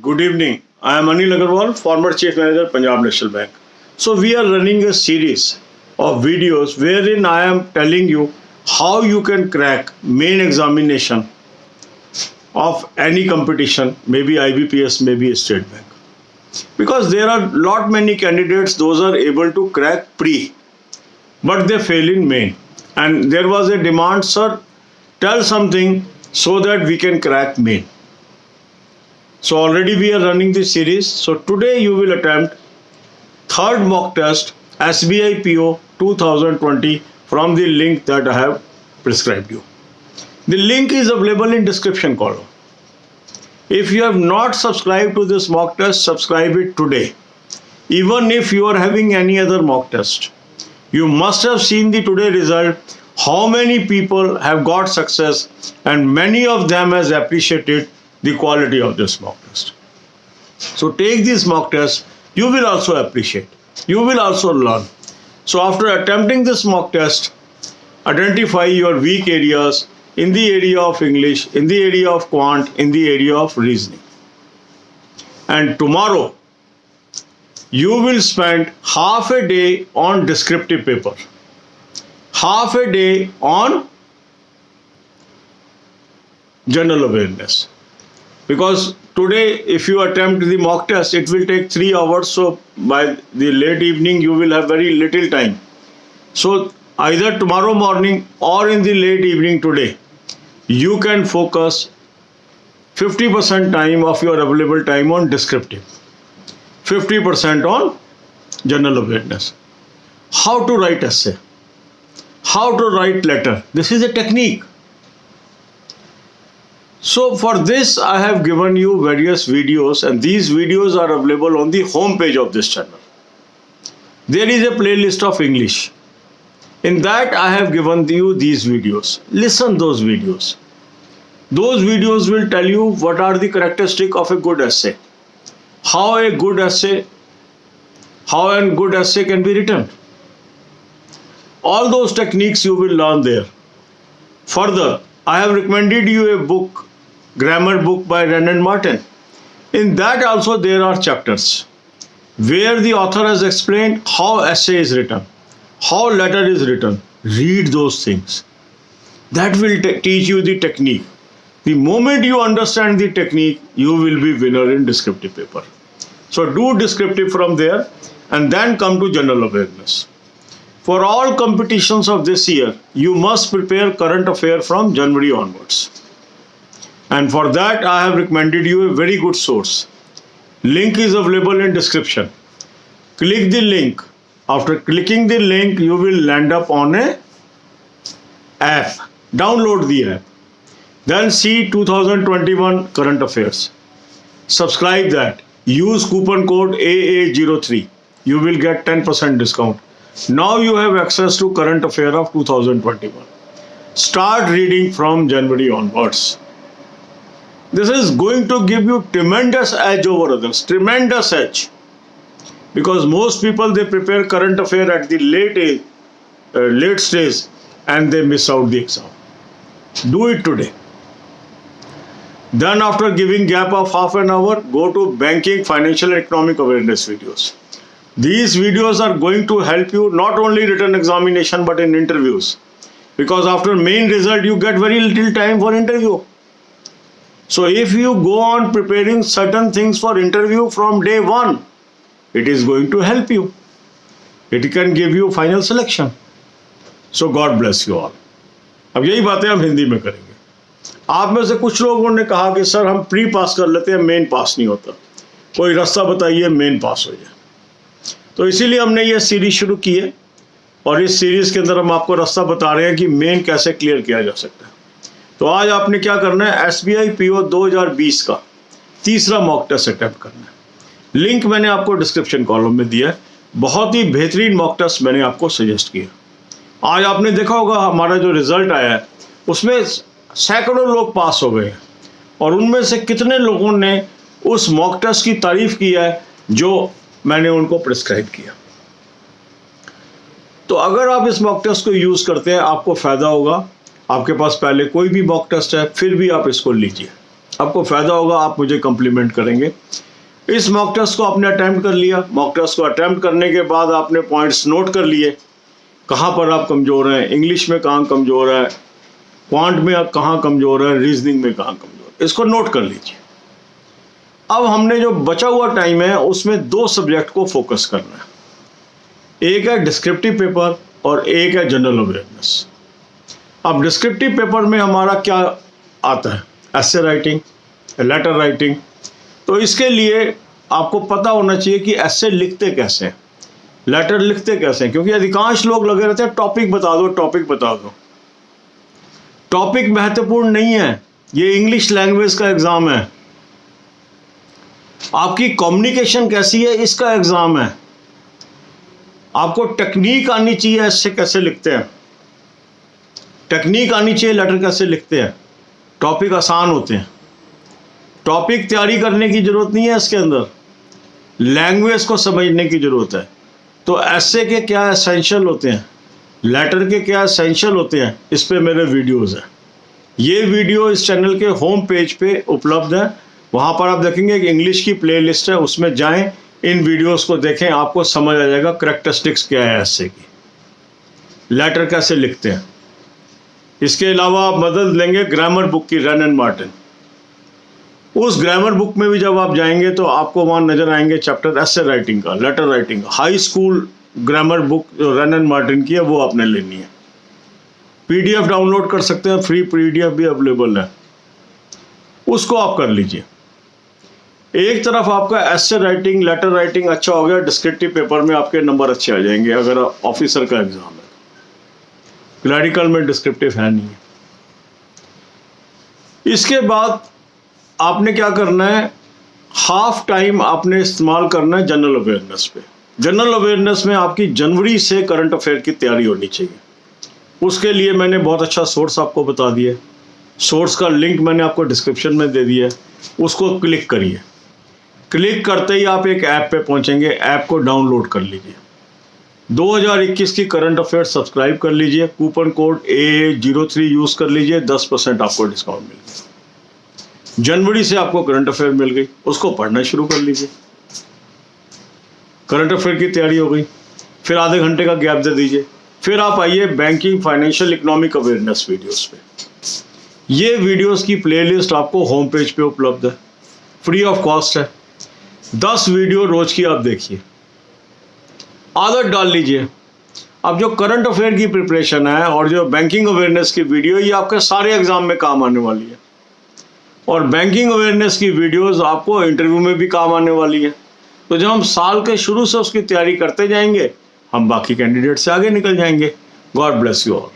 Good evening. I am Anil Agarwal, former Chief Manager, Punjab National Bank. So we are running a series of videos wherein I am telling you how you can crack main examination of any competition, maybe IBPS, maybe State Bank. Because there are lot many candidates, those are able to crack pre, but they fail in main. And there was a demand, sir, tell something so that we can crack main. So already we are running this series. So today you will attempt third mock test SBI PO 2020 from the link that I have prescribed you. The link is available in description column. If you have not subscribed to this mock test, subscribe it today. Even if you are having any other mock test, you must have seen the today result, how many people have got success, and many of them has appreciated the quality of this mock test. So take this mock test, you will also appreciate, you will also learn. So after attempting this mock test, identify your weak areas in the area of English, in the area of quant, in the area of reasoning. And tomorrow, you will spend half a day on descriptive paper, half a day on general awareness. Because today, if you attempt the mock test, it will take 3 hours. So by the late evening, you will have very little time. So either tomorrow morning or in the late evening today, you can focus 50% time of your available time on descriptive, 50% on general awareness. How to write essay, how to write letter. This is a technique. So for this, I have given you various videos, and these videos are available on the home page of this channel. There is a playlist of English. In that, I have given you these videos. Listen those videos. Those videos will tell you what are the characteristics of a good essay, how a good essay can be written. All those techniques you will learn there. Further, I have recommended you a book, grammar book by Rand Martin. In that also there are chapters where the author has explained how essay is written, how letter is written. Read those things. That will teach you the technique. The moment you understand the technique, you will be winner in descriptive paper. So do descriptive from there and then come to general awareness. For all competitions of this year, you must prepare current affair from January onwards. And for that, I have recommended you a very good source. Link is available in description. Click the link. After clicking the link, you will land up on a app. Download the app. Then see 2021 current affairs. Subscribe that. Use coupon code AA03. You will get 10% discount. Now you have access to current affair of 2021. Start reading from January onwards. This is going to give you tremendous edge over others, tremendous edge. Because most people, they prepare current affair at the late stage and they miss out the exam. Do it today. Then after giving gap of half an hour, go to banking, financial and economic awareness videos. These videos are going to help you not only written examination but in interviews. Because after main result, you get very little time for interview. So if you go on preparing certain things for interview from day one, it is going to help you. It can give you final selection. So God bless you all. अब यही बातें हम हिंदी में करेंगे. आप में से कुछ लोगों ने कहा कि सर हम प्री पास कर लेते हैं, मेन पास नहीं होता. कोई रास्ता बताइए मेन पास हो जाए. तो इसीलिए हमने ये सीरीज शुरू की है और इस सीरीज के अंदर हम आपको रास्ता बता रहे हैं कि मेन कैसे क्लियर किया जा सकता है. तो आज आपने क्या करना है, SBI PO 2020 का तीसरा मॉक टेस्ट अटेम्प्ट करना है. लिंक मैंने आपको डिस्क्रिप्शन कॉलम में दिया है. बहुत ही बेहतरीन मॉक टेस्ट मैंने आपको सजेस्ट किया. आज आपने देखा होगा हमारा जो रिजल्ट आया है उसमें सैकड़ों लोग पास हो गए और उनमें से कितने लोगों ने उस मॉक टेस्ट की तारीफ की है जो मैंने उनको प्रिस्क्राइब किया. तो अगर आप इस मॉक टेस्ट को यूज़ करते हैं आपको फ़ायदा होगा. आपके पास पहले कोई भी मॉक टेस्ट है फिर भी आप इसको लीजिए. आपको फ़ायदा होगा, आप मुझे कम्प्लीमेंट करेंगे। इस मॉक टेस्ट को आपने अटैम्प्ट कर लिया। मॉक टेस्ट को अटैम्प्ट करने के बाद आपने पॉइंट्स नोट कर लिए, कहाँ पर आप कमज़ोर हैं, इंग्लिश में कहाँ कमज़ोर है, क्वांट में कहाँ कमज़ोर है, रीजनिंग में कहाँ कमज़ोर है, इसको नोट कर लीजिए। अब हमने जो बचा हुआ टाइम है उसमें 2 सब्जेक्ट को फोकस करना है। एक है डिस्क्रिप्टिव पेपर और एक है जनरल अवेयरनेस। अब डिस्क्रिप्टिव पेपर में हमारा क्या आता है, एसे राइटिंग, लेटर राइटिंग। तो इसके लिए आपको पता होना चाहिए कि एसे लिखते कैसे हैं, लेटर लिखते कैसे हैं, क्योंकि अधिकांश लोग लगे रहते हैं टॉपिक बता दो, टॉपिक बता दो। टॉपिक महत्वपूर्ण नहीं है, ये इंग्लिश लैंग्वेज का एग्ज़ाम है। आपकी कम्युनिकेशन कैसी है इसका एग्ज़ाम है। आपको टेक्निक आनी चाहिए, ऐसे कैसे लिखते हैं, टेक्निक आनी चाहिए, लेटर कैसे लिखते हैं। टॉपिक आसान होते हैं, टॉपिक तैयारी करने की ज़रूरत नहीं है, इसके अंदर लैंग्वेज को समझने की ज़रूरत है। तो ऐसे के क्या एसेंशियल होते हैं, लेटर के क्या एसेंशियल होते हैं, इस पे मेरे वीडियोस हैं। ये वीडियो इस चैनल के होम पेज पे उपलब्ध है, वहाँ पर आप देखेंगे कि इंग्लिश की प्लेलिस्ट है, उसमें जाएं, इन वीडियोस को देखें, आपको समझ आ जाएगा करैक्टरिस्टिक्स क्या है ऐसे की, लेटर कैसे लिखते हैं। इसके अलावा आप मदद लेंगे ग्रामर बुक की, रन एंड मार्टिन। उस ग्रामर बुक में भी जब आप जाएंगे तो आपको वहाँ नज़र आएंगे चैप्टर एसे राइटिंग का, लेटर राइटिंग का। हाई स्कूल ग्रामर बुक जो रन एंड मार्टिन की है वो आपने लेनी है। पीडीएफ डाउनलोड कर सकते हैं, फ्री पीडीएफ भी अवेलेबल है, उसको आप कर लीजिए। एक तरफ आपका एसे राइटिंग, लेटर राइटिंग अच्छा हो गया, डिस्क्रिप्टिव पेपर में आपके नंबर अच्छे आ जाएंगे अगर ऑफिसर का एग्ज़ाम है। क्लरिकल में डिस्क्रिप्टिव है नहीं है। इसके बाद आपने क्या करना है, हाफ टाइम आपने इस्तेमाल करना है जनरल अवेयरनेस पे। जनरल अवेयरनेस में आपकी जनवरी से करंट अफेयर की तैयारी होनी चाहिए। उसके लिए मैंने बहुत अच्छा सोर्स आपको बता दिया है। सोर्स का लिंक मैंने आपको डिस्क्रिप्शन में दे दिया है, उसको क्लिक करिए। क्लिक करते ही आप एक ऐप पे पहुंचेंगे, ऐप को डाउनलोड कर लीजिए। 2021 की करंट अफेयर सब्सक्राइब कर लीजिए, कूपन कोड AA03 यूज़ कर लीजिए, 10% आपको डिस्काउंट मिल गया। जनवरी से आपको करंट अफेयर मिल गई, उसको पढ़ना शुरू कर लीजिए। करंट अफेयर की तैयारी हो गई, फिर आधे घंटे का गैप दे दीजिए, फिर आप आइए banking, financial, economic awareness videos पे। ये वीडियोस की प्लेलिस्ट आपको होम पेज पे उपलब्ध है, फ्री ऑफ कॉस्ट है। 10 वीडियो रोज की आप देखिए, आदत डाल लीजिए। अब जो करंट अफेयर की प्रिपरेशन है और जो बैंकिंग अवेयरनेस की वीडियो, ये आपके सारे एग्जाम में काम आने वाली है। और बैंकिंग अवेयरनेस की वीडियोस आपको इंटरव्यू में भी काम आने वाली है। तो जब हम साल के शुरू से उसकी तैयारी करते जाएंगे, हम बाकी कैंडिडेट से आगे निकल जाएंगे। God bless you all.